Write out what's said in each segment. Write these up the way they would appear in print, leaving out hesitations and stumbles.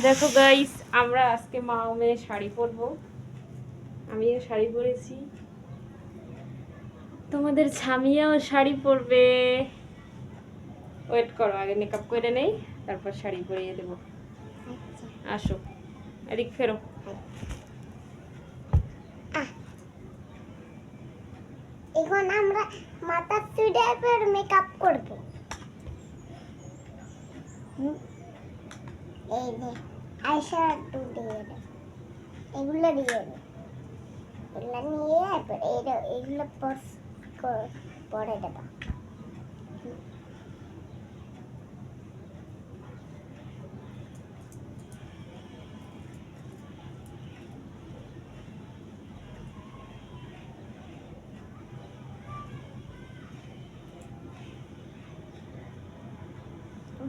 দেখো গাইস, আমরা আজকে মা ও মেয়ে শাড়ি পরবো। আমিও শাড়ি পরেছি, তোমাদের ছামিয়াও শাড়ি পরবে। ওয়েট করো, আগে মেকআপ করে নেই, তারপর শাড়ি পরিয়ে দেবো। আসো, এদিক ফেরো। এখন আমরা মাথা চুড়ে মেকআপ করব। এই যে আইশ্যাডো দিয়ে এগুলো দিয়ে এগুলো নিয়ে এগুলো পরে দেবো।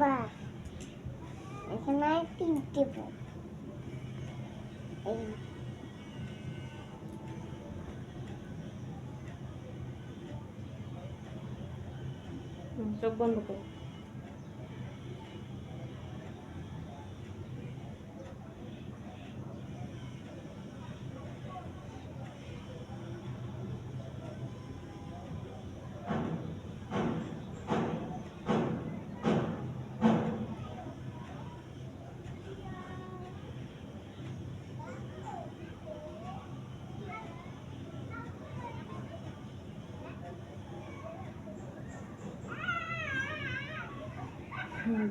বাহ, এখানে তিনটে চোখ বন্ধ করো।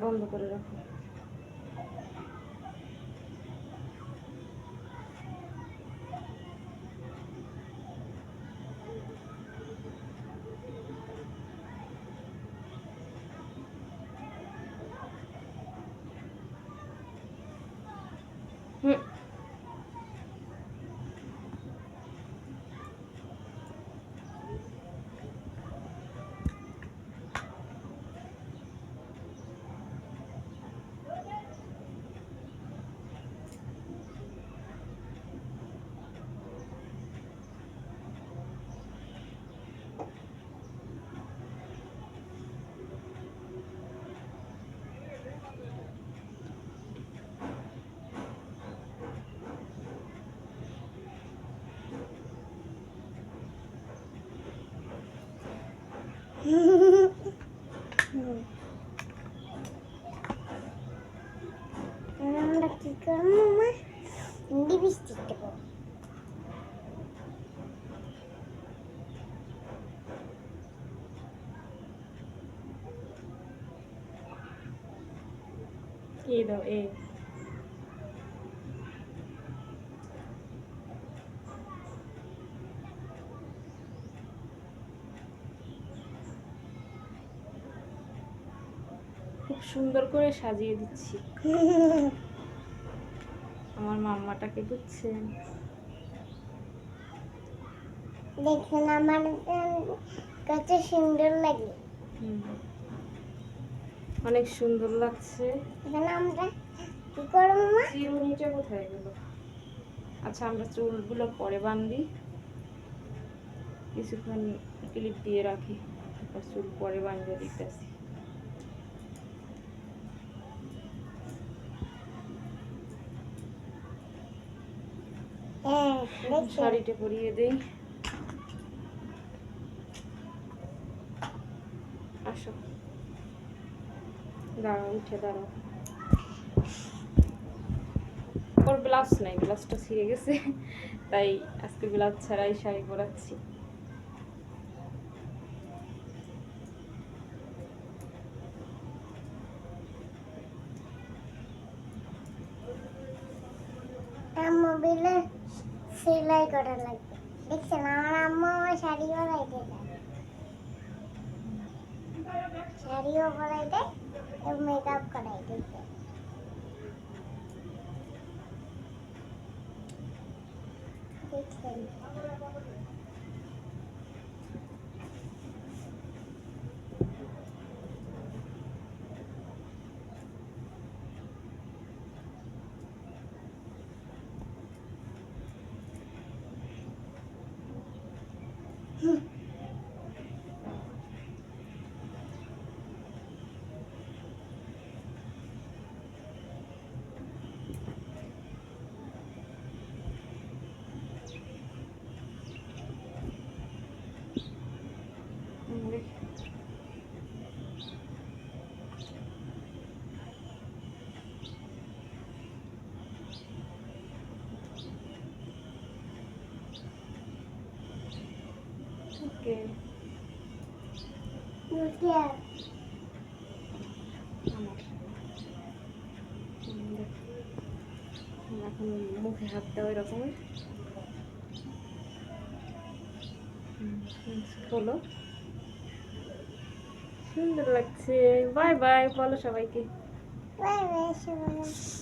বন্ধ করে রাখো। আমরা কি করবো মা? লিপস্টিক দেবো। এই দাও, এই খুব সুন্দর করে সাজিয়ে দিচ্ছি। আমার মাম্মাটাকে বুঝছেন? দেখুন আমার কত সুন্দর লাগে। অনেক সুন্দর লাগছে। এখানে আমরা কি করবো মা? চিরুনিটা কোথায় গেল? আচ্ছা, আমরা চুলগুলো পরে বাঁধি, কিছুক্ষণ ক্লিপ দিয়ে রাখি, তারপর চুল পরে বাঁধে দিতেছি। শাড়িটা পরিয়ে দেই। আসো, দাঁড়াও, উঠে দাঁড়াও। ওর ব্লাউজ নাই, ব্লাউজটা ছিঁড়ে গেছে, তাই আজকে ব্লাউজ ছাড়াই শাড়ি পরাচ্ছি। মোবাইলে সেলাই করা লাগবে। দেখছেন আমার আম্মু আমার শাড়ি পরাই দেয়, শাড়িও পরাই দেয় এবং মেকআপ করাই দেয়। দেখছেন কে মুখে আমার দেখ, এখন মুখে হাত দেওয়া এরকমের হলো, সুন্দর লাগছে। বাই বাই বলো সবাইকে। বাই বাই সবাই।